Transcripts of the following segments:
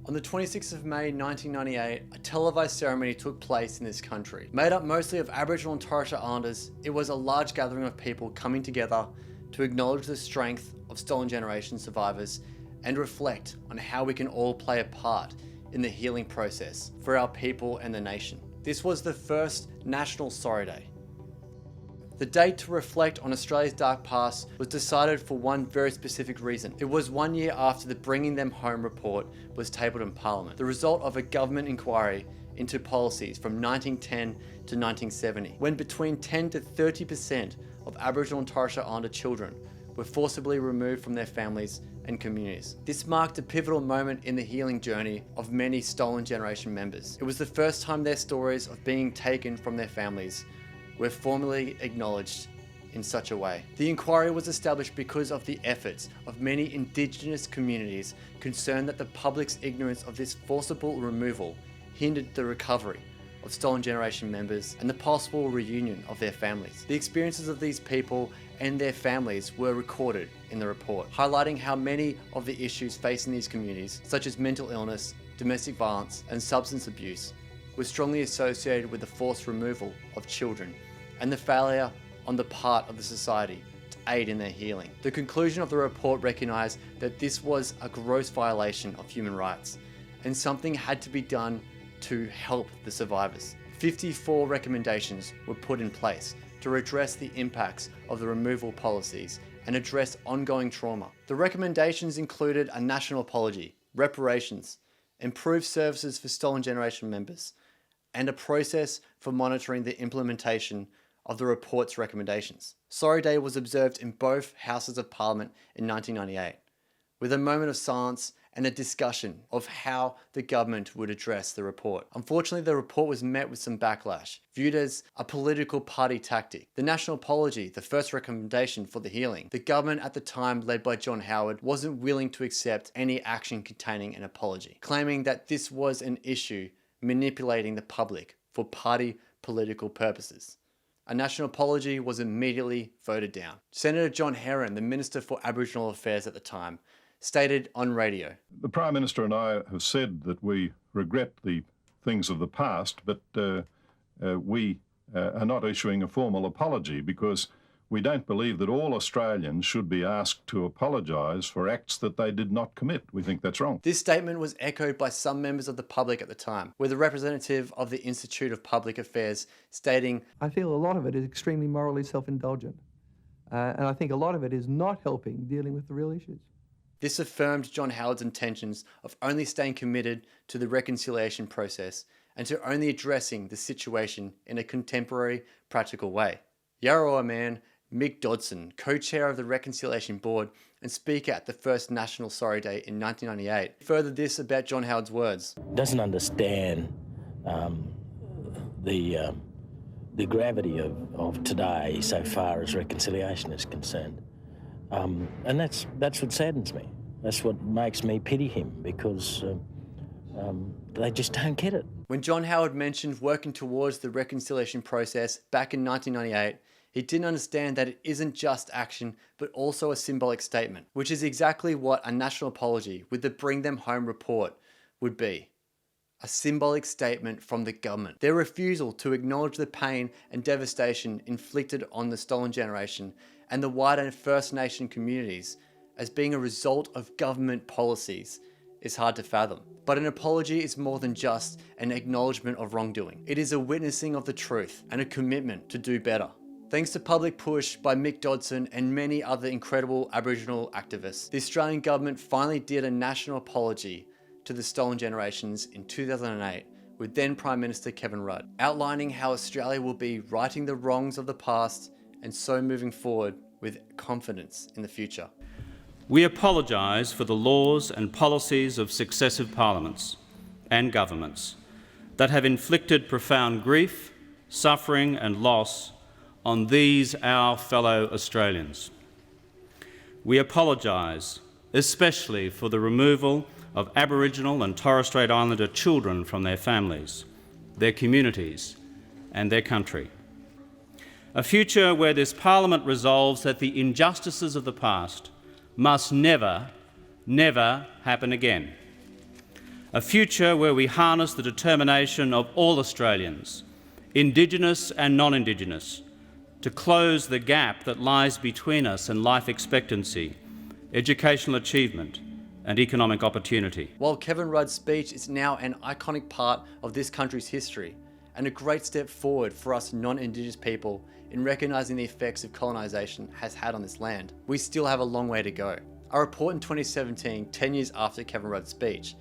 On the 26th of May 1998, a televised ceremony took place in this country. Made up mostly of Aboriginal and Torres Strait Islanders, it was a large gathering of people coming together to acknowledge the strength of stolen generation survivors and reflect on how we can all play a part in the healing process for our people and the nation. This was the first National Sorry Day. The date to reflect on Australia's dark past was decided for one very specific reason. It was 1 year after the Bringing Them Home report was tabled in Parliament, the result of a government inquiry into policies from 1910 to 1970, when between 10 to 30% of Aboriginal and Torres Strait Islander children were forcibly removed from their families and communities. This marked a pivotal moment in the healing journey of many stolen generation members. It was the first time their stories of being taken from their families were formally acknowledged in such a way. The inquiry was established because of the efforts of many Indigenous communities concerned that the public's ignorance of this forcible removal hindered the recovery of stolen generation members and the possible reunion of their families. The experiences of these people and their families were recorded in the report, highlighting how many of the issues facing these communities, such as mental illness, domestic violence, and substance abuse, were strongly associated with the forced removal of children and the failure on the part of the society to aid in their healing. The conclusion of the report recognised that this was a gross violation of human rights and something had to be done to help the survivors. 54 recommendations were put in place to address the impacts of the removal policies and address ongoing trauma. The recommendations included a national apology, reparations, improved services for stolen generation members, and a process for monitoring the implementation of the report's recommendations. Sorry Day was observed in both Houses of Parliament in 1998, with a moment of silence and a discussion of how the government would address the report. Unfortunately, the report was met with some backlash, viewed as a political party tactic. The national apology, the first recommendation for the healing, the government at the time, led by John Howard, wasn't willing to accept any action containing an apology, claiming that this was an issue manipulating the public for party political purposes. A national apology was immediately voted down. Senator John Herron, the Minister for Aboriginal Affairs at the time, stated on radio, "The Prime Minister and I have said that we regret the things of the past, but we are not issuing a formal apology because we don't believe that all Australians should be asked to apologise for acts that they did not commit. We think that's wrong." This statement was echoed by some members of the public at the time, with a representative of the Institute of Public Affairs stating, "I feel a lot of it is extremely morally self-indulgent, and I think a lot of it is not helping dealing with the real issues." This affirmed John Howard's intentions of only staying committed to the reconciliation process and to only addressing the situation in a contemporary, practical way. Yarrawa man Mick Dodson, co-chair of the Reconciliation Board and speaker at the first National Sorry Day in 1998, furthered this about John Howard's words. Doesn't understand the gravity of today so far as reconciliation is concerned. And that's what saddens me. That's what makes me pity him, because they just don't get it. When John Howard mentioned working towards the reconciliation process back in 1998, he didn't understand that it isn't just action, but also a symbolic statement, which is exactly what a national apology with the Bring Them Home report would be. A symbolic statement from the government. Their refusal to acknowledge the pain and devastation inflicted on the stolen generation and the wider First Nation communities as being a result of government policies is hard to fathom. But an apology is more than just an acknowledgement of wrongdoing. It is a witnessing of the truth and a commitment to do better. Thanks to public push by Mick Dodson and many other incredible Aboriginal activists, the Australian government finally did a national apology to the stolen generations in 2008 with then Prime Minister Kevin Rudd, outlining how Australia will be righting the wrongs of the past and so moving forward with confidence in the future. We apologise for the laws and policies of successive parliaments and governments that have inflicted profound grief, suffering and loss on these our fellow Australians. We apologise especially for the removal of Aboriginal and Torres Strait Islander children from their families, their communities and their country. A future where this Parliament resolves that the injustices of the past must never, never happen again. A future where we harness the determination of all Australians, Indigenous and non-Indigenous, to close the gap that lies between us and life expectancy, educational achievement and economic opportunity. While Kevin Rudd's speech is now an iconic part of this country's history and a great step forward for us non-Indigenous people in recognising the effects of colonisation has had on this land, we still have a long way to go. A report in 2017, 10 years after Kevin Rudd's speech,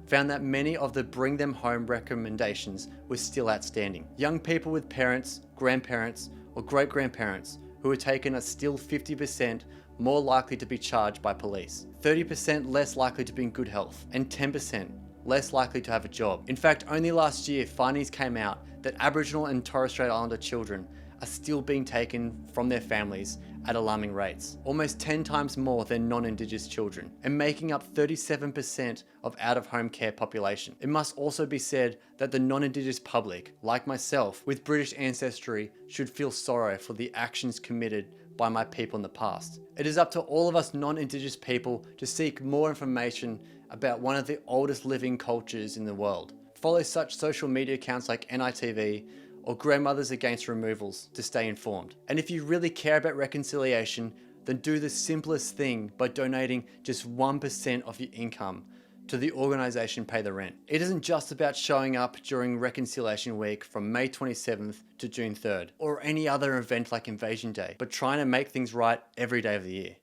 found that many of the Bring Them Home recommendations were still outstanding. Young people with parents, grandparents or great-grandparents who were taken are still 50% more likely to be charged by police, 30% less likely to be in good health, and 10% less likely to have a job. In fact, only last year findings came out that Aboriginal and Torres Strait Islander children are still being taken from their families at alarming rates, almost 10 times more than non-Indigenous children, and making up 37% of out-of-home care population. It must also be said that the non-Indigenous public, like myself, with British ancestry, should feel sorrow for the actions committed by my people in the past. It is up to all of us non-Indigenous people to seek more information about one of the oldest living cultures in the world. Follow such social media accounts like NITV or Grandmothers Against Removals to stay informed. And if you really care about reconciliation, then do the simplest thing by donating just 1% of your income to the organisation Pay the Rent. It isn't just about showing up during Reconciliation Week from May 27th to June 3rd, or any other event like Invasion Day, but trying to make things right every day of the year.